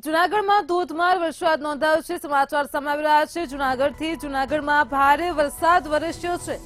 જૂનાગઢમાં ધોધમાર વરસાદ નોંધાયો છે। સમાચાર સામે આવી રહ્યા છે જૂનાગઢથી। જૂનાગઢમાં ભારે વરસાદ વરસ્યો છે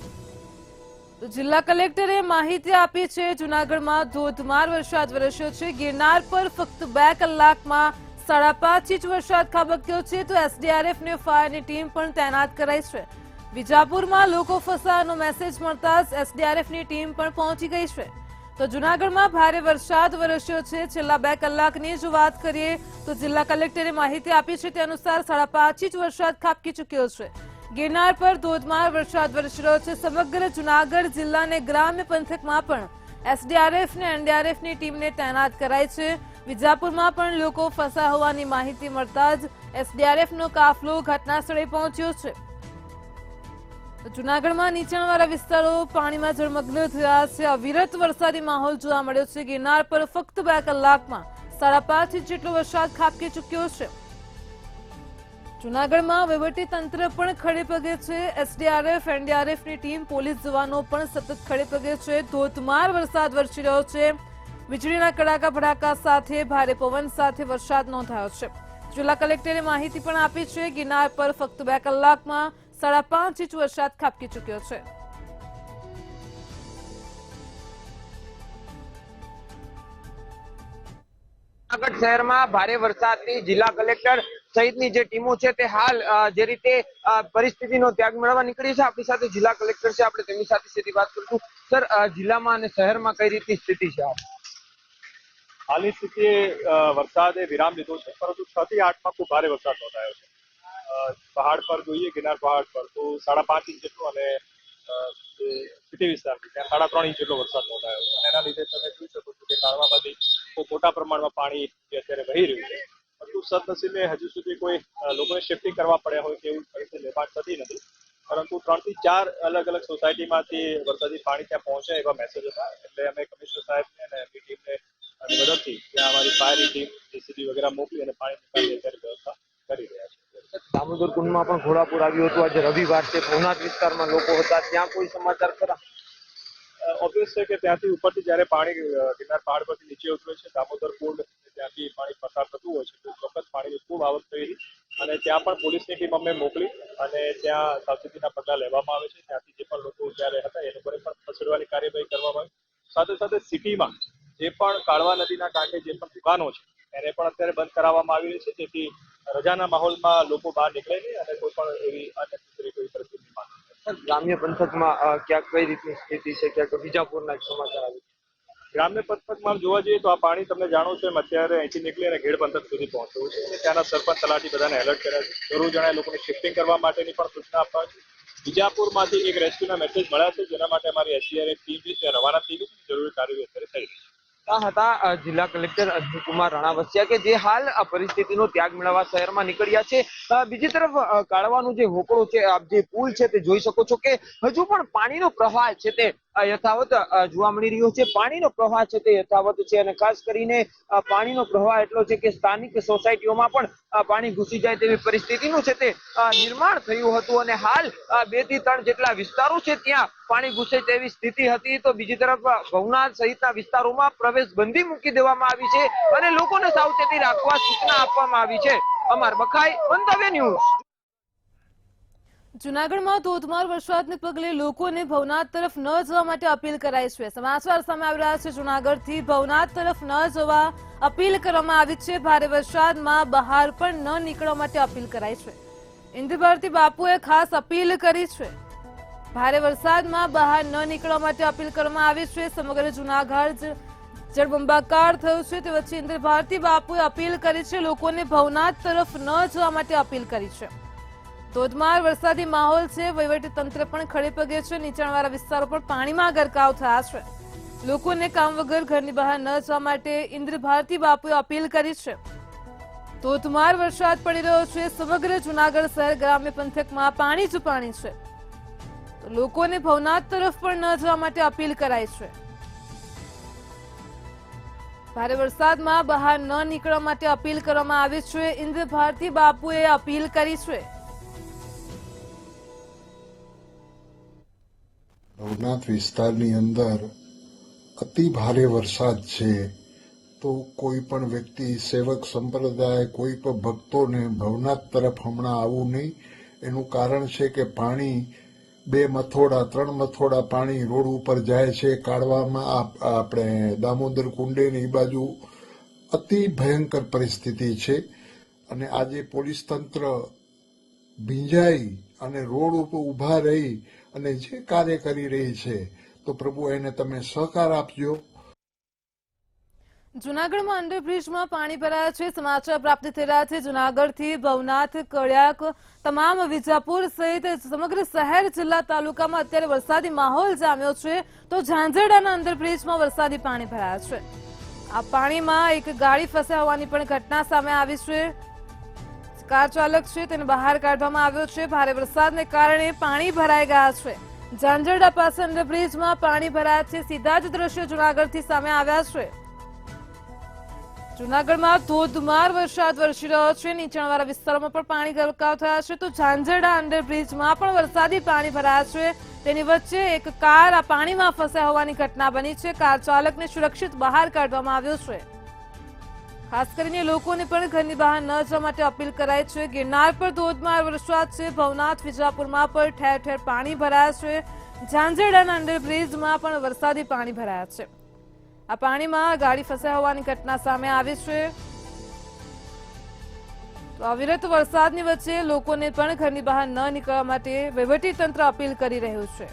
તો જિલ્લા કલેક્ટરે માહિતી આપી છે। જૂનાગઢમાં ધોધમાર વરસાદ વરસ્યો છે। ગિરનાર પર ફક્ત 2 કલાકમાં 5.5 ઇંચ વરસાદ ખાબક્યો છે તો એસડીઆરએફ ને ફાયરની ટીમ પણ તૈનાત કરાઈ છે। વિજાપુરમાં લોકો ફસાયાનો મેસેજ મળતા જ એસડીઆરએફની ટીમ પણ પહોંચી ગઈ છે। તો જૂનાગઢમાં ભારે વરસાદ વરસ્યો છે। છેલ્લા 2 કલાકની જો વાત કરીએ તો જિલ્લા કલેક્ટરે માહિતી આપી છે તે અનુસાર 5.5 ઇંચ વરસાદ ખાબકી ચૂક્યો છે। ગિરનાર પર ધોધમાર વરસાદ વરસી રહ્યો છે। સમગ્ર જૂનાગઢ જિલ્લાને ગ્રામ્ય પંથકમાં પણ એસડીઆરએફ ને એનડીઆરએફની ટીમને તૈનાત કરાઈ છે। વિજાપુરમાં પણ લોકો ફસાયા હોવાની માહિતી મળતા જ એસડીઆરએફનો કાફલો ઘટનાસ્થળે પહોંચ્યો છે। જૂનાગઢમાં નીચાણવાળા વિસ્તારો પાણીમાં જળમગ્ન થયા છે। અવિરત વરસાદી માહોલ જોવા મળ્યો છે। ગિરનાર પર ફક્ત 2 કલાકમાં 5.5 ઇંચ જેટલો વરસાદ ખાબકી ચૂક્યો છે। જૂનાગઢમાં વહીવટી તંત્ર પણ ખડે પગે છે। એસડીઆરએફ એનડીઆરએફની ટીમ પોલીસ જવાનો પણ સતત ખડે પગે છે। ધોધમાર વરસાદ વરસી રહ્યો છે। વીજળીના કડાકા ભડાકા સાથે ભારે પવન સાથે વરસાદ નોંધાયો છે। જિલ્લા કલેક્ટરે માહિતી પણ આપી છે। ગિરનાર પર ફક્ત 2 કલાકમાં 5.5 ઇંચ વરસાદ ખાબકી ચૂક્યો છે। જૂનાગઢ શહેરમાં ભારે વરસાદથી જિલ્લા કલેક્ટર સહિતની જે ટીમો છે તે હાલ જે રીતે પરિસ્થિતિનો ત્યાગ મેળવવા નીકળી છે। આપણી સાથે જિલ્લા કલેક્ટર છે, આપણે તેમની સાથે સીધી વાત કરીશું। સર, જિલ્લામાં અને શહેરમાં કઈ રીતની સ્થિતિ છે? હાલની સ્થિતિએ વરસાદે વિરામ લીધો છે, પરંતુ 6 થી 8 માં ખૂબ ભારે વરસાદ નોંધાયો છે। પહાડ પર જોઈએ, ગિરનાર પહાડ પર તો 5.5 ઇંચ જેટલો અને સિટી વિસ્તાર ત્યાં 3.5 ઇંચ જેટલો વરસાદ નોંધાયો છે અને એના લીધે તમે જોઈ શકો છો કે કાળવામાંથી ખૂબ મોટા પ્રમાણમાં પાણી અત્યારે વહી રહ્યું છે। પરંતુ સદનસીબે હજુ સુધી કોઈ લોકોને શિફ્ટિંગ કરવા પડ્યા હોય તેવી પરિસ્થિતિ નિર્માણ થતી નથી, પરંતુ 3 થી 4 અલગ અલગ સોસાયટીમાંથી વરસાદી પાણી ત્યાં પહોંચે એવા મેસેજ હતા। એટલે અમે કમિશનર સાહેબને અને એમની ટીમને મદદથી ત્યાં અમારી ફાયરની ટીમ જેસીબી વગેરે મોકલી અને પાણી નિકાલની અત્યારે વ્યવસ્થા કરી રહ્યા છે। દામોદર કુંડમાં પણ ઘોડાપુર આવ્યું હતું। આજે રવિવાર છે, ભવનાથ વિસ્તારમાં લોકો હતા, ત્યાં કોઈ સમાચાર ખરા? ઓબ્વિયસ છે કે ત્યાંથી ઉપરથી જ્યારે પાણી ગિરનાર પહાડ પરથી નીચે ઉતરે છે, દામોદર કુંડ ત્યાંથી પાણી પસાર થતું હોય છે તો ચોક્કસ પાણીની ખૂબ આવક થયેલી અને ત્યાં પણ પોલીસની ટીમ અમે મોકલી અને ત્યાં સાવચેતીના પગલાં લેવામાં આવે છે। ત્યાંથી જે પણ લોકો જ્યારે હતા એ લોકોને પણ ખસેડવાની કાર્યવાહી કરવામાં આવી। સાથે સાથે સિટીમાં જે પણ કાળવા નદીના કાંઠે જે પણ દુકાનો છે એને પણ અત્યારે બંધ કરાવવામાં આવી રહી છે, જેથી રજાના માહોલમાં લોકો બહાર નીકળે નહીં અને કોઈ પણ એવી અનનેસેસરી કોઈ પરિસ્થિતિ નિર્માણ ન થાય। ગ્રામ્ય પંથકમાં ક્યાંક કઈ રીતની સ્થિતિ છે? ક્યાંક વિજાપુરના જ સમાચાર આવે છે। ગ્રામ્ય પંથકમાં જોવા જઈએ તો આ પાણી તમે જાણો છો એમ અત્યારે અહીંથી નીકળી અને ઘેડ પંથક સુધી પહોંચ્યું છે અને ત્યાંના સરપંચ તલાટી બધાને એલર્ટ કર્યા છે। જરૂર જણાય લોકોને શિફ્ટિંગ કરવા માટેની પણ સૂચના આપવા છે। વિજાપુરમાંથી એક રેસ્ક્યુના મેસેજ મળ્યા છે, જેના માટે અમારી એસડીઆરએફ ટીમ છે ત્યાં રવાના થઈ ગઈ છે। જરૂરી કાર્યવાહી અત્યારે થઈ રહી છે। આ હતા જિલ્લા કલેક્ટર અજયકુમાર રાણાવસિયા કે જે હાલ આ પરિસ્થિતિનો ત્યાગ મેળવવા શહેરમાં નીકળ્યા છે। બીજી તરફ કાળવાનું જે હોકળો છે, આપ જે પુલ છે તે જોઈ શકો છો કે હજુ પણ પાણીનો પ્રવાહ છે તે યથાવત જોવા મળી રહ્યો છે। પાણીનો પ્રવાહ છે તે યથાવત છે અને ખાસ કરીને પાણીનો પ્રવાહ એટલો છે કે સ્થાનિક સોસાયટીઓમાં પણ પાણી ઘૂસી જાય તેવી પરિસ્થિતિનું છે તે નિર્માણ થયું હતું અને હાલ 2 થી 3 જેટલા વિસ્તારો છે ત્યાં પાણી ઘૂસે તેવી સ્થિતિ હતી। તો બીજી તરફ ભવનાથ સહિતના વિસ્તારોમાં પ્રવેશ બંધી મૂકી દેવામાં આવી છે અને લોકોને સાવચેતી રાખવા સૂચના આપવામાં આવી છે। અમર બખાઈ, મંતવ્ય ન્યૂઝ। જૂનાગઢમાં ધોધમાર વરસાદને પગલે લોકોને ભવનાથ તરફ ન જવા માટે અપીલ કરાઈ છે। સમાચાર સામે આવી રહ્યા છે જૂનાગઢથી। ભવનાથ તરફ ન જવા અપીલ કરવામાં આવી છે। ભારે વરસાદમાં બહાર પણ ન નીકળવા માટે અપીલ કરાઈ છે। ઇન્દ્ર ભારતી બાપુએ ખાસ અપીલ કરી છે। ભારે વરસાદમાં બહાર ન નીકળવા માટે અપીલ કરવામાં આવી છે। સમગ્ર જૂનાગઢ જળબંબાકાર થયું છે તે વચ્ચે ઇન્દ્ર ભારતી બાપુએ અપીલ કરી છે। લોકોને ભવનાથ તરફ ન જવા માટે અપીલ કરી છે। ધોધમાર વરસાદી માહોલ છે। વહીવટી તંત્ર પણ ખડે પગે છે। નીચાણવાળા વિસ્તારો પણ પાણીમાં ગરકાવ થયા છે। લોકોને કામ વગર ઘરની બહાર ન જવા માટે ઇન્દ્ર ભારતી બાપુએ અપીલ કરી છે। ધોધમાર વરસાદ પડી રહ્યો છે। સમગ્ર જૂનાગઢ શહેર ગ્રામ્ય પંથકમાં પાણી જ પાણી છે તો લોકોને ભવનાથ તરફ પણ ન જવા માટે અપીલ કરાઈ છે। ભારે વરસાદમાં બહાર ન નીકળવા માટે અપીલ કરવામાં આવી છે। ઇન્દ્ર ભારતી બાપુએ અપીલ કરી છે। ભવનાથ વિસ્તારની અંદર અતિ ભારે વરસાદ છે તો કોઈ પણ વ્યક્તિ, સેવક સંપ્રદાય, કોઈ પણ ભક્તોને ભવનાથ તરફ હમણાં આવવું નહીં. એનું કારણ છે કે પાણી 2 મથોડા 3 મથોડા પાણી રોડ ઉપર જાય છે. કાઢવામાં આપણે દામોદર કુંડેની બાજુ અતિ ભયંકર પરિસ્થિતિ છે અને આજે પોલીસ તંત્ર ભીંજાઈ અને રોડ ઉપર ઊભા રહી અને જે કાર્ય કરી રહી છે તો પ્રભુ એને તમે સહકાર આપજો. જૂનાગઢમાં અંડરબ્રિજમાં પાણી ભરાયા છે. સમાચાર પ્રાપ્ત થઈ રહ્યા છે જૂનાગઢથી ભવનાથ, કડિયાક, તમામ વિજાપુર સહિત સમગ્ર શહેર, જિલ્લા, તાલુકામાં અત્યારે વરસાદી માહોલ જામ્યો છે. તો ઝાંઝરડાના અંડરબ્રિજમાં વરસાદી પાણી ભરાયા છે. આ પાણીમાં એક ગાડી ફસાઈ હોવાની પણ ઘટના સામે આવી છે. કાર ચાલક છે તેને બહાર કાઢવામાં આવ્યો છે. ભારે વરસાદને કારણે પાણી ભરાઈ ગયા છે. ઝાંઝરડા પાસે અંડરબ્રિજમાં પાણી ભરાયા છે. સીધા જ દ્રશ્યો જૂનાગઢથી સામે આવ્યા છે. જૂનાગઢમાં ધોધમાર વરસાદ વરસી રહ્યો છે. નીચાણવાળા વિસ્તારોમાં પણ પાણી ગરકાવ થયા છે. તો ઝાંઝરડા અંડરબ્રિજમાં પણ વરસાદી પાણી ભરાયા છે. તેની વચ્ચે એક કાર આ પાણીમાં ફસાઈ હોવાની ઘટના બની છે. કાર ચાલકને સુરક્ષિત બહાર કાઢવામાં આવ્યો છે. ખાસ કરીને લોકોને પણ ઘરની બહાર ન જવા માટે અપીલ કરાઈ છે. ગિરનાર પર ધોધમાર વરસાદ છે. ભવનાથ, વિજાપુરમાં પણ ઠેર ઠેર પાણી ભરાયા છે. ઝાંઝરડાના અંડરબ્રિજમાં પણ વરસાદી પાણી ભરાયા છે. આ પાણીમાં ગાડી ફસાઈ હોવાની ઘટના સામે આવી છે. તો અવિરત વરસાદની વચ્ચે લોકોને પણ ઘરની બહાર ન નીકળવા માટે વહીવટીતંત્ર અપીલ કરી રહ્યું છે.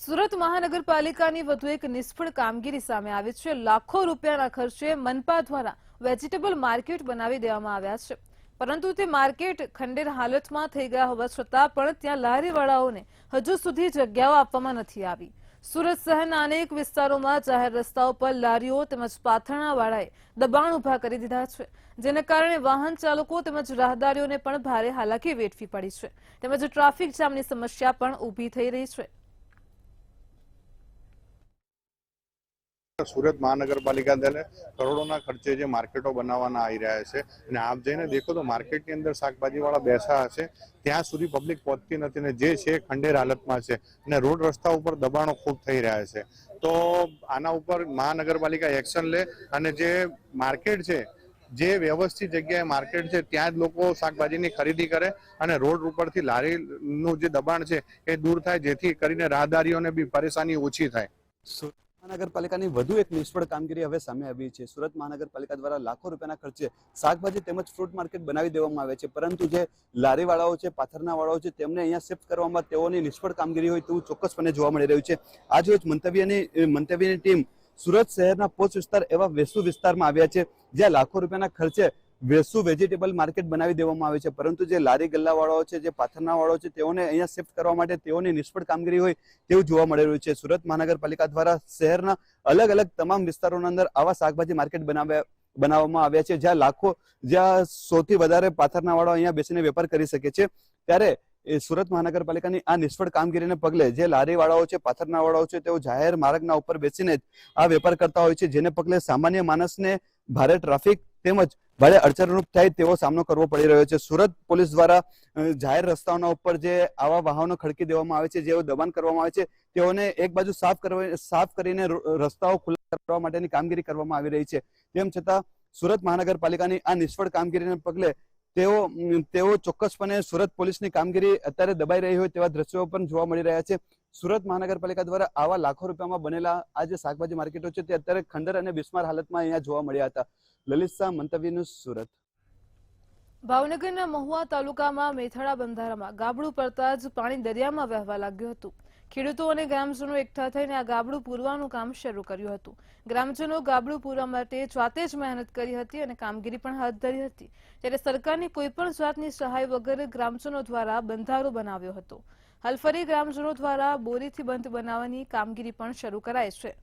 સુરત મહાનગરપાલિકાની વધુ એક નિષ્ફળ કામગીરી સામે આવી છે. લાખો રૂપિયાના ખર્ચે મનપા દ્વારા વેજીટેબલ માર્કેટ બનાવી દેવામાં આવ્યા છે. પરંતુ તે માર્કેટ ખંડેર હાલતમાં થઈ ગયા હોવા છતાં પણ ત્યાં લારીવાળાઓને હજુ સુધી જગ્યાઓ આપવામાં નથી આવી. સુરત શહેરના અનેક વિસ્તારોમાં જાહેર રસ્તાઓ પર લારીઓ તેમજ પાથરણાવાળાએ દબાણ ઉભા કરી દીધા છે, જેને કારણે વાહન ચાલકો તેમજ રાહદારીઓને પણ ભારે હાલાકી વેઠવી પડી છે. તેમજ ટ્રાફિક જામની સમસ્યા પણ ઊભી થઈ રહી છે. સુરત મહાનગરપાલિકા દ્વારા કરોડોના ખર્ચે જે માર્કેટો બનાવવાના આવી રહ્યા છે અને આપ જઈને દેખો તો માર્કેટની અંદર શાકભાજીવાળા બેસા હશે ત્યાં સુધી પબ્લિક પહોંચતી નથી અને જે છે ખંડેર હાલતમાં છે અને રોડ રસ્તા ઉપર દબાણો ખૂબ થઈ રહ્યા છે. તો આના ઉપર મહાનગરપાલિકા એક્શન લે અને જે માર્કેટ છે, જે વ્યવસ્થિત જગ્યાએ માર્કેટ છે ત્યાં જ લોકો શાકભાજીની ખરીદી કરે અને રોડ ઉપરથી લારીનું જે દબાણ છે એ દૂર થાય, જેથી કરીને રાહદારીઓને બી પરેશાની ઓછી થાય. મહાનગરપાલિકાની વધુ એક નિષ્ફળ કામગીરી હવે સામે આવી છે. સુરત મહાનગરપાલિકા દ્વારા લાખો રૂપિયાના ખર્ચે શાકભાજી તેમજ ફ્રૂટ માર્કેટ બનાવી દેવામાં આવે છે, પરંતુ જે લારીવાળાઓ છે, પાથરનાવાળાઓ છે, તેમને અહીંયા શિફ્ટ કરવામાં તેઓની નિષ્ફળ કામગીરી હોય તેવું ચોક્કસપણે જોવા મળી રહ્યું છે. આજે રોજ મંતવ્યની ટીમ સુરત શહેરના પોસ્ટ વિસ્તાર એવા વેસુ વિસ્તારમાં આવ્યા છે, જ્યાં લાખો રૂપિયાના ખર્ચે વેસુ વેજીટેબલ માર્કેટ બનાવી દેવામાં આવે છે, પરંતુ જે લારી ગલ્લાવાળાઓ છે, જે પાથરનાવાળાઓ છે, તેઓને અહીંયા શિફ્ટ કરવા માટે તેઓની નિષ્ફળ કામગીરી હોય તેવું જોવા મળી રહ્યું છે. સુરત મહાનગરપાલિકા દ્વારા શહેરના અલગ અલગ તમામ વિસ્તારોના અંદર આવા શાકભાજી માર્કેટ બનાવવામાં આવ્યા છે, જ્યાં 100 થી વધારે પાથરનાવાળાઓ અહીંયા બેસીને વેપાર કરી શકે છે. ત્યારે સુરત મહાનગરપાલિકાની આ નિષ્ફળ કામગીરીને પગલે જે લારીવાળાઓ છે, પાથરનાવાળાઓ છે, તેઓ જાહેર માર્ગના ઉપર બેસીને જ આ વેપાર કરતા હોય છે, જેને પગલે સામાન્ય માણસને ભારે ટ્રાફિક તેમજ ભારે અડચણરૂપ થાય તેવો સામનો કરવો પડી રહ્યો છે. સુરત પોલીસ દ્વારા જાહેર રસ્તાઓના ઉપર જે આવા વાહનો ખડકી દેવામાં આવે છે, જેઓ દબાણ કરવામાં આવે છે, તેઓને એક બાજુ સાફ કરીને રસ્તાઓ ખુલ્લા કરવા માટેની કામગીરી કરવામાં આવી રહી છે. તેમ છતાં સુરત મહાનગરપાલિકાની આ નિષ્ફળ કામગીરીને પગલે તેઓ ચોક્કસપણે સુરત પોલીસની કામગીરી અત્યારે દબાઈ રહી હોય તેવા દ્રશ્યો પણ જોવા મળી રહ્યા છે. સુરત મહાનગરપાલિકા દ્વારા આવા લાખો રૂપિયામાં બનેલા આ જે શાકભાજી માર્કેટો છે તે અત્યારે ખંડર અને બિસ્માર હાલતમાં અહીંયા જોવા મળ્યા હતા. લલિત શાહ, મંતવ્ય ન્યૂઝ, સુરત. ભાવનગરના મહુવા તાલુકામાં મેથાડા બંધારામાં ગાબડું પડતા જ પાણી દરિયામાં વહેવા લાગ્યું હતું. ખેડૂતો અને ગ્રામજનો એકઠા થઈને આ ગાબડું પૂરવાનું કામ શરૂ કર્યું હતું. ગ્રામજનો ગાબડું પૂરવા માટે જાતે જ મહેનત કરી હતી અને કામગીરી પણ હાથ ધરી હતી. ત્યારે સરકારની કોઈ પણ જાતની સહાય વગર ગ્રામજનો દ્વારા બંધારો બનાવ્યો હતો. હાલ ફરી ગ્રામજનો દ્વારા બોરીથી બંધ બનાવવાની કામગીરી પણ શરૂ કરાઈ છે.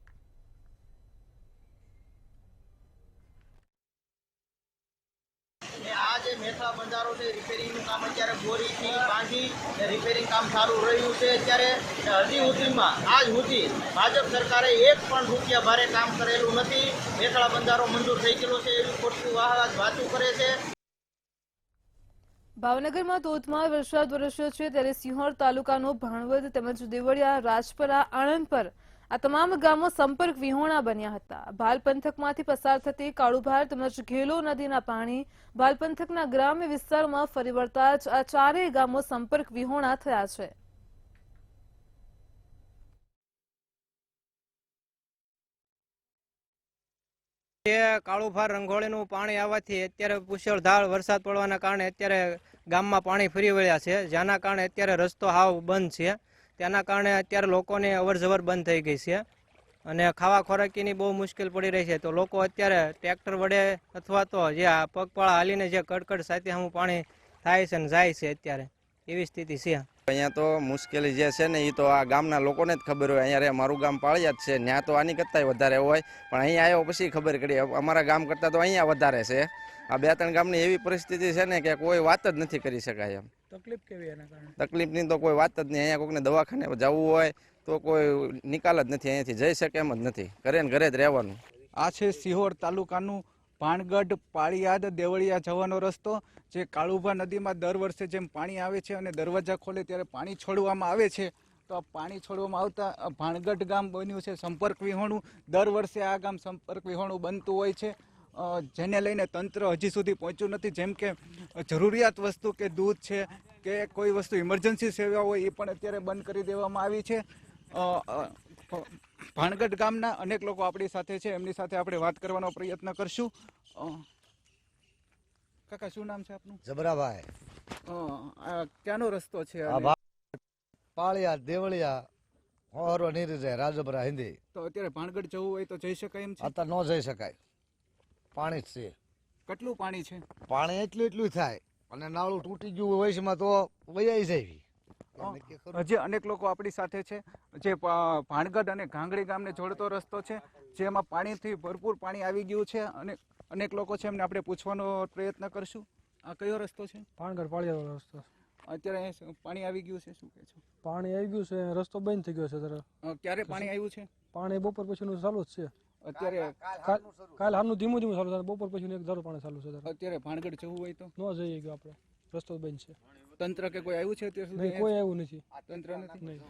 આ જે મેથા બંધારો છે, રિપેરિંગનું કામ અત્યારે બોરીથી બાંધી રિપેરિંગ કામ ચાલુ રહ્યું છે. અત્યારે હજી સુધીમાં આજ સુધી ભાજપ સરકારે એક પણ રૂપિયા ભારે કામ કરેલું નથી. મેથાળા બંધારો મંજૂર થઈ ગયેલો છે એવી ખોટી વાતું કરે છે. ભાવનગરમાં ધોધમાર વરસાદ વરસ્યો છે ત્યારે સિંહોર તાલુકાનો ભાણવડ તેમજ દેવળિયા, રાજપરા, આણંદપર આ તમામ ગામો સંપર્ક વિહોણા બન્યા હતા. ભાલ પંથકમાંથી પસાર થતી કાળુભાર તેમજ ઘેલો નદીના પાણી ભાલ પંથકના ગ્રામ્ય વિસ્તારોમાં ફરી વળતા જ આ ચારેય ગામો સંપર્ક વિહોણા થયા છે. કાળુભાર રંગોળીનું પાણી આવવાથી અત્યારે મુશળધાર વરસાદ પડવાના કારણે અત્યારે ગામમાં પાણી ફરી વળ્યા છે, જેના કારણે અત્યારે રસ્તો હાવ બંધ છે. તેના કારણે અત્યારે લોકોની અવરજવર બંધ થઈ ગઈ છે અને ખાવા ખોરાકીની બહુ મુશ્કેલ પડી રહી છે. તો લોકો અત્યારે ટ્રેક્ટર વડે અથવા તો જે આ પગપાળા હાલીને જે કડકડ સાથે હમું પાણી થાય છે અને જાય છે, અત્યારે એવી સ્થિતિ છે. અહીંયા તો મુશ્કેલી જે છે ને એ તો આ ગામના લોકોને જ ખબર હોય. અહીંયા મારું ગામ પાળિયાદ છે, ત્યાં તો આની કરતાંય વધારે હોય, પણ અહીંયા આવ્યો પછી ખબર પડી અમારા ગામ કરતાં તો અહીંયા વધારે છે. આ 2-3 ગામની એવી પરિસ્થિતિ છે ને કે કોઈ વાત જ નથી કરી શકાય એમ. તકલીફ કેવી એના કારણે? તકલીફની તો કોઈ વાત જ નહીં. અહીંયા કોઈને દવાખાને જવું હોય તો કોઈ નિકાલ જ નથી, અહીંયાથી જઈ શકે એમ જ નથી, ઘરે ને ઘરે જ રહેવાનું. આ છે સિહોર તાલુકાનું ભાણગઢ પાળિયાદ દેવળિયા જવાનો રસ્તો, જે કાળુભા નદીમાં દર વર્ષે જેમ પાણી આવે છે અને દરવાજા ખોલે ત્યારે પાણી છોડવામાં આવે છે. તો આ પાણી છોડવામાં આવતા ભાણગઢ ગામ બન્યું છે સંપર્ક વિહોણું. દર વર્ષે આ ગામ સંપર્ક વિહોણું બનતું હોય છે, જેને લઈને તંત્ર હજી સુધી પહોંચ્યું નથી. જેમ કે જરૂરિયાત વસ્તુ કે દૂધ છે કે કોઈ વસ્તુ ઇમરજન્સી સેવા હોય એ પણ અત્યારે બંધ કરી દેવામાં આવી છે. ભાણગઢ ગામના અનેક લોકો આપણી સાથે છે, એમની સાથે આપણે વાત કરવાનો પ્રયત્ન કરશું. કાકા, શું નામ છે આપનું? જબરાભાઈ. ક્યાંનો રસ્તો છે? પાળિયા દેવળિયા હોરો નીરી રાજપરા હિન્દી. તો અત્યારે ભાણગઢ જવું હોય તો જઈ શકાય એમ છે? અત્યારે ન જઈ શકાય, પાણી જ છે. કેટલું પાણી છે? પાણી એટલું થાય અને નાળું તૂટી ગયું હોય છે તો વૈયાઈ જાય. હજી અનેક લોકો આપણી સાથે છે, જે ભાણગઢ અને ઘાંગડી ગામને જોડતો રસ્તો છે, જેમાં પાણીથી ભરપૂર પાણી આવી ગયું છે અને અનેક લોકો છે, એમને આપણે પૂછવાનો પ્રયત્ન કરશું. આ કયો રસ્તો છે? ભાણગઢ પાળિયાદ રસ્તો. અત્યારે પાણી આવી ગયું છે, શું કહે છે? પાણી આવી ગયું છે, રસ્તો બંધ થઈ ગયો છે. ત્યારે ક્યારે પાણી આવ્યું છે? પાણી બપોર પછીનું ચાલુ જ છે. અત્યારે કાલ હાલનું ધીમું ધીમું ચાલુ થાય, બપોર પછીનું એક ધારું પાણી ચાલુ છે. અત્યારે ભાણગઢ જવું હોય તો ન જઈએ ગયો, આપણે રસ્તો બંધ છે. તંત્ર કે કોઈ આવ્યું છે અત્યાર સુધી? કોઈ આવ્યું નથી. તંત્ર નથી.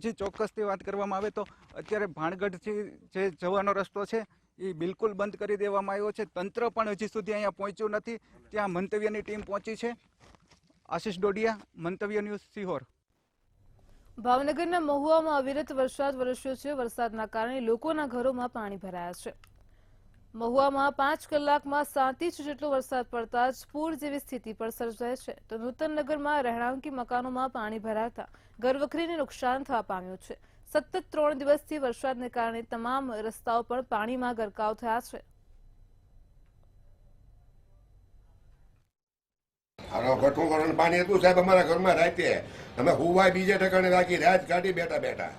જે ચોક્કસથી વાત કરવામાં આવે તો અત્યારે ભાણગઢથી જે જવાનો રસ્તો છે એ બિલકુલ બંધ કરી દેવામાં આવ્યો છે. તંત્ર પણ હજી સુધી અહીંયા પહોંચ્યું નથી. ત્યાં મંતવ્યની ટીમ પહોંચી છે. આશિષ ડોડિયા, મંતવ્ય ન્યૂઝ, સિહોર. ભાવનગરના મહુવામાં અવિરત વરસાદ વરસ્યો છે. વરસાદના કારણે લોકોના ઘરોમાં પાણી ભરાયા છે. મહુવામાં 5 કલાકમાં 7 ઇંચ જેટલો વરસાદ પડતા જ પૂર જેવી સ્થિતિ પણ સર્જાય છે. તો નૂતનનગરમાં રહેણાંકી મકાનોમાં પાણી ભરાતા ઘરવખરીને નુકસાન થવા પામ્યું છે. સતત 3 દિવસથી વરસાદને કારણે તમામ રસ્તાઓ પણ પાણીમાં ગરકાવ થયા છે. પાણી હતું સાહેબ અમારા ઘરમાં રાતે અમે હુવાય બીજે ઠેકાણે રાખી રાત કાઢી બેઠા.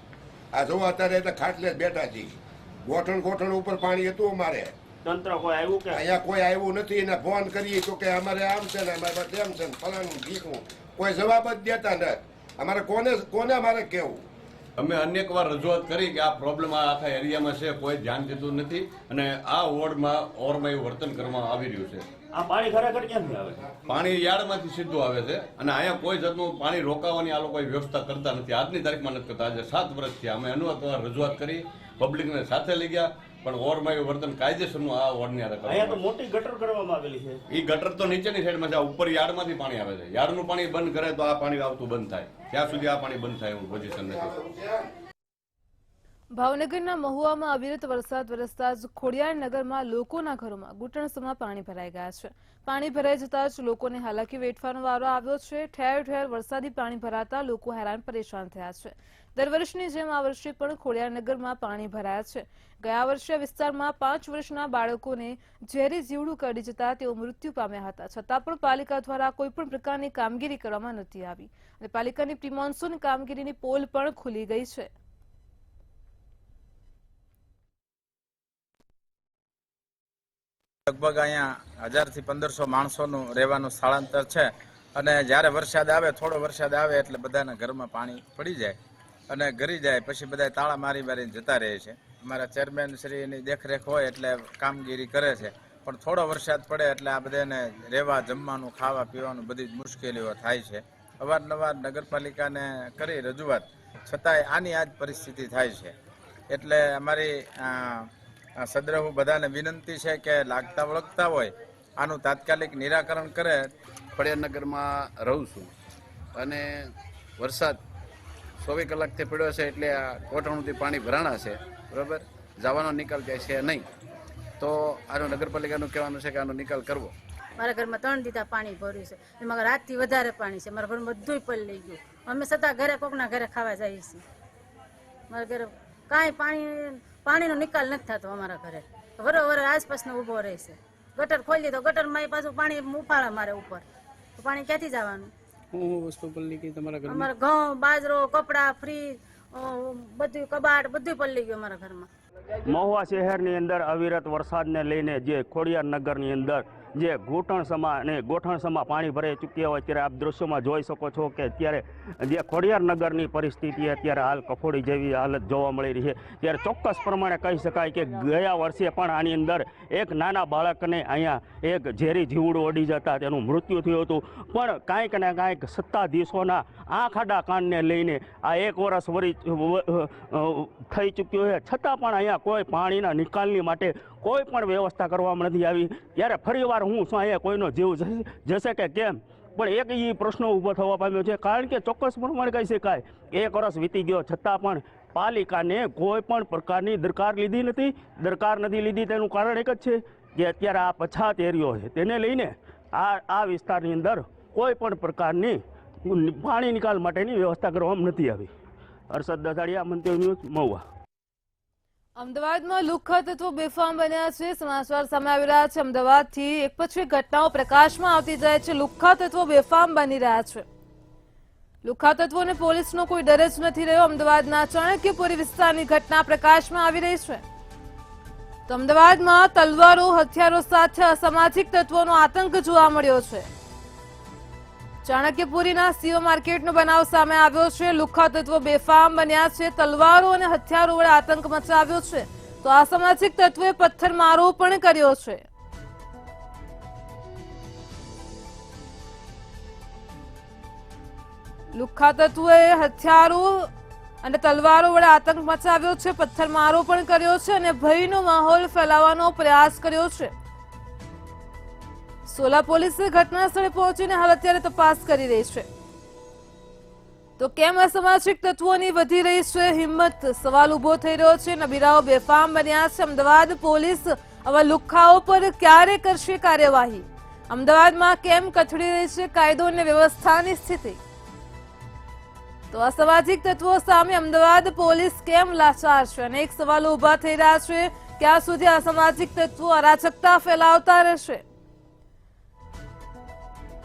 આ જો અત્યારે ખાટલે જ બેઠા છીએ. ગોઠણ ઉપર પાણી હતું અમારે. તંત્ર કોઈ આવ્યું કે? અહીંયા કોઈ આવ્યું નથી ને ફોન કરીએ તો કે અમારે આમ છે ને અમારે તેમ છે ને ફલાણું ઢીકણું, કોઈ જવાબ જ દેતા નથી. અમારે કોને અમારે કેવું? અમે અનેક વાર રજૂઆત કરી કે આ પ્રોબ્લેમ આખા એરિયામાં છે, કોઈ ધ્યાન દેતું નથી અને આ વોર્ડમાં એવું વર્તન કરવામાં આવી રહ્યું છે. આ પાણી ખરેખર ક્યાંથી આવે? પાણી યાર્ડમાંથી સીધું આવે છે અને અહીંયા કોઈ જાતનું પાણી રોકાવાની આ લોકો વ્યવસ્થા કરતા નથી. આજની તારીખમાં નથી કરતા. આજે 7 વર્ષથી અમે અનેક રજૂઆત કરી, પબ્લિકને સાથે લઈ ગયા, પણ ઓવરમાં એવું વર્તન કાયદેસરનું આ વોર્ડની અહીંયા તો મોટી ગટર કરવામાં આવેલી છે. એ ગટર તો નીચેની સાઈડમાં છે, ઉપર યાર્ડમાંથી પાણી આવે છે. યાર્ડનું પાણી બંધ કરે તો આ પાણી આવતું બંધ થાય. ત્યાં સુધી આ પાણી બંધ થાય એવું પોઝિશન નથી. ભાવનગરના મહુવામાં અવિરત વરસાદ વરસતા જ ખોડિયારનગરમાં લોકોના ઘરોમાં ઘૂંટણસમાં પાણી ભરાઈ ગયા છે. પાણી ભરાઈ જતા જ લોકોને હાલાકી વેઠવાનો વારો આવ્યો છે. ઠેર ઠેર વરસાદી પાણી ભરાતા લોકો હેરાન પરેશાન થયા છે. દર વર્ષની જેમ આ વર્ષે પણ ખોડિયારનગરમાં પાણી ભરાયા છે. ગયા વર્ષે વિસ્તારમાં 5 વર્ષના બાળકોને ઝેરી જીવડું કરડી જતા તેઓ મૃત્યુ પામ્યા હતા. છતાં પણ પાલિકા દ્વારા કોઈપણ પ્રકારની કામગીરી કરવામાં નથી આવી અને પાલિકાની પ્રી મોન્સૂન કામગીરીની પોલ પણ ખુલી ગઈ છે. લગભગ અહીંયા 1000 થી 1500 માણસોનું રહેવાનું સ્થળાંતર છે અને જ્યારે વરસાદ આવે, થોડો વરસાદ આવે એટલે બધાના ઘરમાં પાણી પડી જાય અને ઘરી જાય, પછી બધા તાળા મારીને જતા રહે છે. અમારા ચેરમેન શ્રીની દેખરેખ હોય એટલે કામગીરી કરે છે, પણ થોડો વરસાદ પડે એટલે આ બધાને રહેવા જમવાનું ખાવા પીવાનું બધી જ મુશ્કેલીઓ થાય છે. અવારનવાર નગરપાલિકાને કરી રજૂઆત છતાંય આની આ જ પરિસ્થિતિ થાય છે. એટલે અમારી સદ્રહુ બધાને વિનંતી છે કે લાગતા વળગતા હોય આનું તાત્કાલિક નિરાકરણ કરે. ખોડિયારનગરમાં રહું છું અને વરસાદ 24 કલાકથી પડ્યો છે એટલે આ કોઠણુંથી પાણી ભરાણા છે, બરાબર. જવાનો નિકાલ જાય છે નહીં, તો આનો નગરપાલિકાનું કહેવાનું છે કે આનો નિકાલ કરવો. મારા ઘરમાં 3 દીધા પાણી ભર્યું છે, એમાં રાતથી વધારે પાણી છે. મારા ઘરમાં બધું પડી ગયું. અમે છતાં ઘરે કોકના ઘરે ખાવા જઈએ છીએ. મારા ઘરે કાંઈ પાણીનો નિકાલ નથી થતો. અમારા ઘરે વરોવર આસપાસનો ઊભો રહે છે. ગટર ખોલી તો ગટરમાં પાછું પાણી ઉફાળા મારે ઉપર, તો પાણી ક્યાંથી જવાનું? અમારા ઘઉં, બાજરો, કપડા, ફ્રીજ, બધું કબાટ બધું પલળી ગયું અમારા ઘરમાં. મહુવા શહેરની અંદર અવિરત વરસાદને લઈને જે ખોડિયાર નગરની અંદર જે ગોઠણસમાં પાણી ભરાઈ ચૂક્યા હોય ત્યારે આપ દ્રશ્યોમાં જોઈ શકો છો કે અત્યારે જે ખોડિયાર નગરની પરિસ્થિતિ અત્યારે હાલ કફોડી જેવી હાલત જોવા મળી રહી છે. ત્યારે ચોક્કસ પ્રમાણે કહી શકાય કે ગયા વર્ષે પણ આની અંદર એક નાના બાળકને અહીંયા એક ઝેરી જીવડું અડી જતા તેનું મૃત્યુ થયું હતું. પણ કાંઈક ને કાંઈક સત્તાધીશોના આંખ આડા કાનને લઈને આ 1 વર્ષ થઈ ચૂક્યું છે, છતાં પણ અહીંયા કોઈ પાણીના નિકાલની માટે કોઈ પણ વ્યવસ્થા કરવામાં નથી આવી. ત્યારે ફરીવાર હું શું અહીંયા કોઈનો જીવ જશે કે કેમ, પણ એક એ પ્રશ્નો ઊભો થવા પામ્યો છે. કારણ કે ચોક્કસ પ્રમાણે કહી શકાય 1 વર્ષ વીતી ગયો છતાં પણ પાલિકાને કોઈ પણ પ્રકારની દરકાર નથી લીધી. તેનું કારણ એક જ છે કે અત્યારે આ પછાત એરિયો છે તેને લઈને આ વિસ્તારની અંદર કોઈ પણ પ્રકારની પાણી નિકાલ માટેની વ્યવસ્થા કરવામાં નથી આવી. હર્ષદ દસાડિયા, મંતવ્ય ન્યૂઝ, મહુવા. અમદાવાદમાં લુખ્ખા તત્વો બેફામ બન્યા છે. સમાચાર સામે આવી રહ્યા છે. અમદાવાદથી એક પછી એક ઘટનાઓ પ્રકાશમાં આવતી જાય છે. લુખ્ખા તત્વો બેફામ બની રહ્યા છે. લુખ્ખા તત્વોને પોલીસનો કોઈ ડર જ નથી રહ્યો. અમદાવાદના ચાણક્યપુરી વિસ્તારની ઘટના પ્રકાશમાં આવી રહી છે. તો અમદાવાદમાં તલવારો, હથિયારો સાથે અસામાજિક તત્વોનો આતંક જોવા મળ્યો છે. ચાણક્યપુરીના સીઓ માર્કેટનો બનાવ સામે આવ્યો છે. લુખ્ખા તત્વો બેફામ બન્યા છે. તલવારો અને હથિયારો વડે આતંક મચાવ્યો છે. તો અસામાજિક તત્વોએ પથ્થરમારો પણ કર્યો છે. લુખ્ખા તત્વોએ હથિયારો અને તલવારો વડે આતંક મચાવ્યો છે, પથ્થરમારો પણ કર્યો છે અને ભયનો માહોલ ફેલાવવાનો પ્રયાસ કર્યો છે. સોલા પોલીસે ઘટના સ્થળે પહોંચીને હાલ અત્યારે તપાસ કરી રહી છે. તો કેમ અસામાજિક તત્વોની વધી રહી છે હિંમત, સવાલ ઉભો થઈ રહ્યો છે. નબીરાઓ બેફામ બન્યા છે. અમદાવાદ પોલીસ આવા લુખ્ખાઓ પર ક્યારે કરશે કાર્યવાહી? અમદાવાદમાં કેમ કથળી રહી છે કાયદો અને વ્યવસ્થાની સ્થિતિ? તો અસામાજિક તત્વો સામે અમદાવાદ પોલીસ કેમ લાચાર છે? અનેક સવાલો ઉભા થઈ રહ્યા છે. ક્યાં સુધી અસામાજિક તત્વો અરાજકતા ફેલાવતા રહેશે?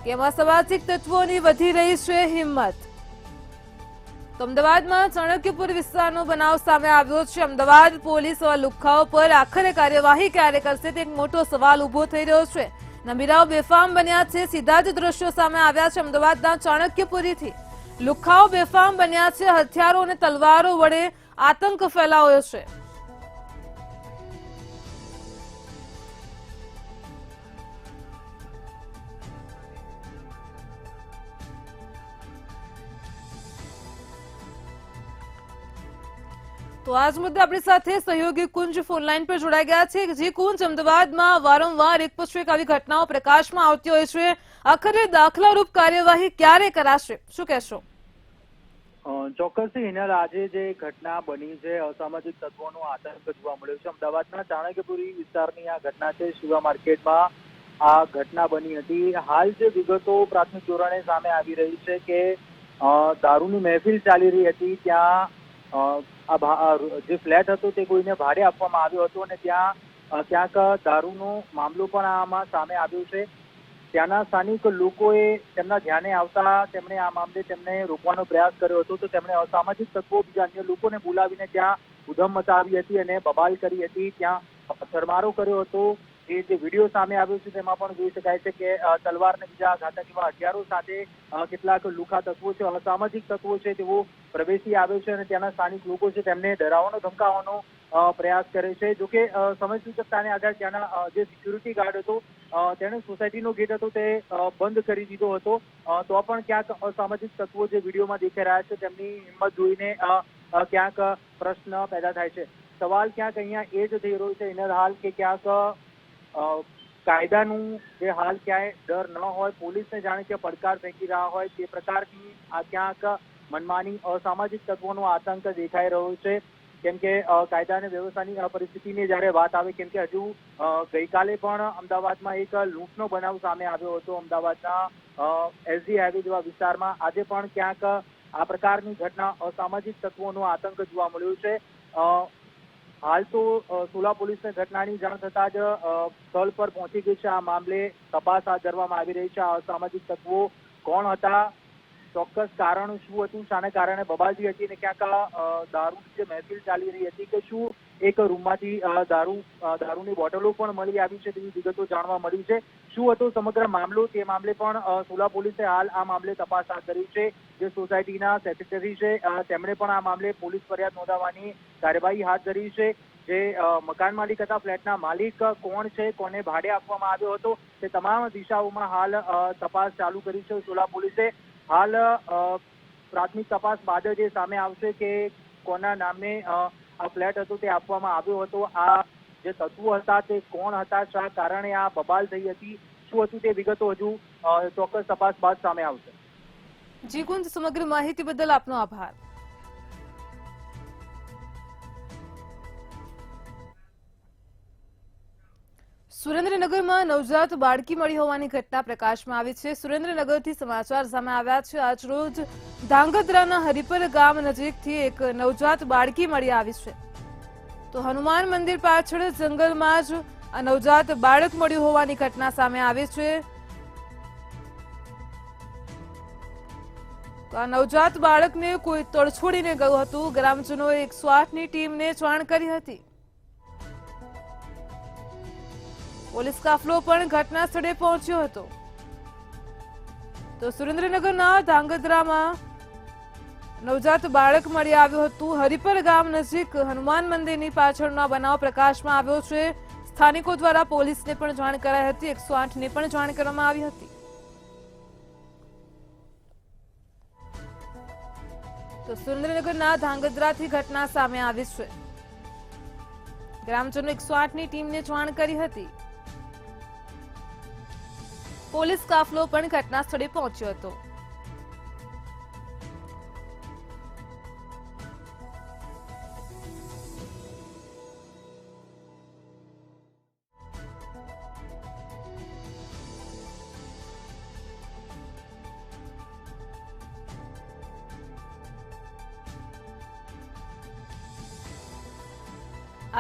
કેમ અસામાજિક તત્વોની વધી રહી છે હિંમત? તો અમદાવાદમાં ચાણક્યપુર વિસ્તારનો બનાવ સામે આવ્યો છે. અમદાવાદ પોલીસ લુખ્ખાઓ પર આખરે કાર્યવાહી ક્યારે કરશે તે એક મોટો સવાલ ઉભો થઈ રહ્યો છે. નબીરાઓ બેફામ બન્યા છે. સીધા જ દ્રશ્યો સામે આવ્યા છે અમદાવાદના ચાણક્યપુરીથી. લુખ્ખાઓ બેફામ બન્યા છે. હથિયારો અને તલવારો વડે આતંક ફેલાવ્યો છે. તો આજ મુદ્દે આપણી સાથે સહયોગી કુંજ ફોનલાઈન પર જોડાઈ ગયા છે. જે કુંજ, અમદાવાદમાં વારંવાર એક પછી એક આવી ઘટનાઓ પ્રકાશમાં આવતી હોય છે. આખરે દાખલારૂપ કાર્યવાહી ક્યારે કરાશે, શું કહેશો? ચોક્કસથી હિનાલ, આજે જે ઘટના બની છે અસામાજિક તત્વોનો આતંક જોવા મળ્યો છે. અમદાવાદના ચાણક્યપુરી વિસ્તારની આ ઘટના છે. શિવા માર્કેટમાં આ ઘટના બની હતી. હાલ જે વિગતો પ્રાથમિક ધોરણે સામે આવી રહી છે કે દારૂની મહેફિલ ચાલી રહી હતી. ત્યાં જે ફ્લેટ હતો તે કોઈને ભાડે આપવામાં આવ્યો હતો અને ત્યાં ક્યાંક દારૂનો મામલો પણ આમાં સામે આવ્યો છે. ત્યાંના સ્થાનિક લોકોએ તેમના ધ્યાને આવતા તેમણે આ મામલે તેમને રોકવાનો પ્રયાસ કર્યો હતો. તો તેમણે અસામાજિક તત્વો બીજા અન્ય લોકોને બોલાવીને ત્યાં ઉધમ મચાવી હતી અને બબાલ કરી હતી. ત્યાં પથ્થરમારો કર્યો હતો. એ જે વિડીયો સામે આવ્યો છે તેમાં પણ જોઈ શકાય છે કે તલવાર અને બીજા ઘાતક એવા હથિયારો સાથે કેટલાક લુખ્ખા તત્વો છે, અસામાજિક તત્વો છે, તેઓ પ્રવેશી આવ્યો છે અને ત્યાંના સ્થાનિક લોકો છે તેમને ડરાવવાનો ધમકાવવાનો પ્રયાસ કરે છે. જોકે સમય સૂચકતાને આધારે ત્યાંના જે સિક્યુરિટી ગાર્ડ હતો તેણે સોસાયટીનો ગેટ હતો તે બંધ કરી દીધો હતો. તો પણ ક્યાંક અસામાજિક તત્વો જે વિડીયોમાં દેખાઈ રહ્યા છે તેમની હિંમત જોઈને ક્યાંક પ્રશ્ન પેદા થાય છે. સવાલ ક્યાંક અહીંયા એ જ થઈ રહ્યો છે ઇનર હાલ કે ક્યાંક કાયદાનું જે હાલ ક્યાંય ડર ન હોય, પોલીસને જાણે કે પડકાર ફેંકી રહ્યા હોય તે પ્રકારની આ ક્યાંક મનમાની અસામાજિક તત્વોનો આતંક દેખાઈ રહ્યો છે. કેમ કે કાયદા અને વ્યવસ્થાની પરિસ્થિતિની જ્યારે વાત આવે, કેમ કે હજુ ગઈકાલે પણ અમદાવાદમાં એક લૂંટનો બનાવ સામે આવ્યો હતો અમદાવાદના એસજી હાઈવે જેવા વિસ્તારમાં. આજે પણ ક્યાંક આ પ્રકારની ઘટના અસામાજિક તત્વોનો આતંક જોવા મળ્યો છે. હાલ તો સોલા પોલીસને ઘટનાની જાણ થતાં જ સ્થળ પર પહોંચી ગઈ છે. આ મામલે તપાસ હાથ ધરવામાં આવી રહી છે. આ અસામાજિક તત્વો કોણ હતા, ચોક્કસ કારણ શું હતું, શાને કારણે બબાલતી હતી, અને ક્યાંક દારૂની જે મહેફિલ ચાલી રહી હતી કે શું એક રૂમમાંથી દારૂની બોટલો પણ મળી આવી છે તેવી વિગતો જાણવા મળી છે. શું હતો સમગ્ર મામલો તે મામલે પણ સોલા પોલીસે હાલ આ મામલે તપાસ હાથ ધરી છે. જે સોસાયટીના સેક્રેટરી છે તેમણે પણ આ મામલે પોલીસ ફરિયાદ નોંધાવવાની કાર્યવાહી હાથ ધરી છે. જે મકાન માલિક હતા, ફ્લેટના માલિક કોણ છે, કોને ભાડે આપવામાં આવ્યો હતો, તે તમામ દિશાઓમાં હાલ તપાસ ચાલુ કરી છે સોલા પોલીસે. હાલ પ્રાથમિક તપાસ બાદ જ સામે આવશે કે કોના નામે આ ફ્લેટ હતો તે આપવામાં આવ્યો હતો, આ જે તત્વો હતા તે કોણ હતા, શા કારણે આ બબાલ થઈ હતી, શું હતું તે વિગતો હજુ ચોક્કસ તપાસ બાદ સામે આવશે. જી કુંજ, સમગ્ર માહિતી બદલ આપનો આભાર. સુરેન્દ્રનગરમાં નવજાત બાળકી મળી હોવાની ઘટના પ્રકાશમાં આવી છે. સુરેન્દ્રનગરથી સમાચાર સામે આવ્યા છે. આજ રોજ ધાંગધ્રાના હરિપર ગામ નજીકથી એક નવજાત બાળકી મળી આવી છે. તો હનુમાન મંદિર પાછળ જંગલમાં જ આ નવજાત બાળક મળ્યું હોવાની ઘટના સામે આવી છે. તો આ નવજાત બાળકને કોઈ તડછોડીને ગયું હતું. ગ્રામજનોએ 108ની ટીમને જાણ કરી હતી. પોલીસ કાફલો પણ ઘટના સ્થળે પહોંચ્યો હતો. તો સુરેન્દ્રનગરના ધાંગધ્રામાં નવજાત બાળક મળી આવ્યું હતું. હરિપર ગામ નજીક હનુમાન મંદિરની પાછળનો બનાવ પ્રકાશમાં આવ્યો છે. સ્થાનિકો દ્વારા પોલીસને પણ જાણ કરાઈ હતી, 108ને પણ જાણ કરવામાં આવી હતી. તો સુરેન્દ્રનગરના ધાંગધ્રાથી ઘટના સામે આવી છે. ગ્રામજનો 108ની ટીમને જાણ કરી હતી. પોલીસ કાફલો પણ ઘટના સ્થળે પહોંચ્યો હતો.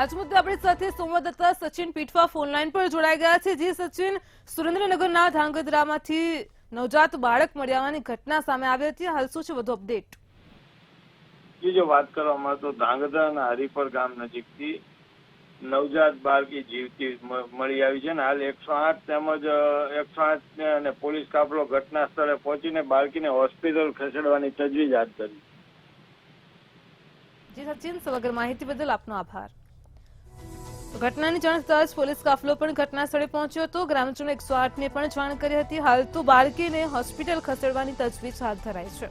આજ મુદ્દે આપણી સાથે સંવાદદાતા સચિન પીઠવા ફોનલાઈન પર જોડાઈ ગયા છે. જી સચિન, સુરેન્દ્રનગરના ધાંગધ્રામાંથી નવજાત બાળક મળી આવવાની ઘટના સામે આવી હતી. હાલ શું છે વધુ અપડેટ? જો વાત કરવામાં તો ધાંગધ્રાના હરિપર ગામ નજીકથી નવજાત બાળકી જીવતી મળી આવી છે ને હાલ 108 તેમજ 108 અને પોલીસ કાફલો ઘટના સ્થળે પહોંચીને બાળકીને હોસ્પિટલ ખસેડવાની તજવીજ હાથ ધરી. જી સચિન, સમગ્ર માહિતી બદલ આપનો આભાર. ઘટનાની જાણ થતાં જ પોલીસ કાફલો પણ ઘટના સ્થળે પહોંચ્યો હતો. ગ્રામજનો 108ને પણ જાણ કરી હતી. હાલ તો બાળકીને હોસ્પિટલ ખસેડવાની તજવીજ હાથ ધરાઈ છે.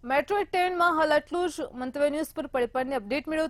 મેટ્રો ટ્રેનમાં હાલ આટલું જ. મંતવ્ય ન્યૂઝ પર પળપળની અપડેટ મેળવતા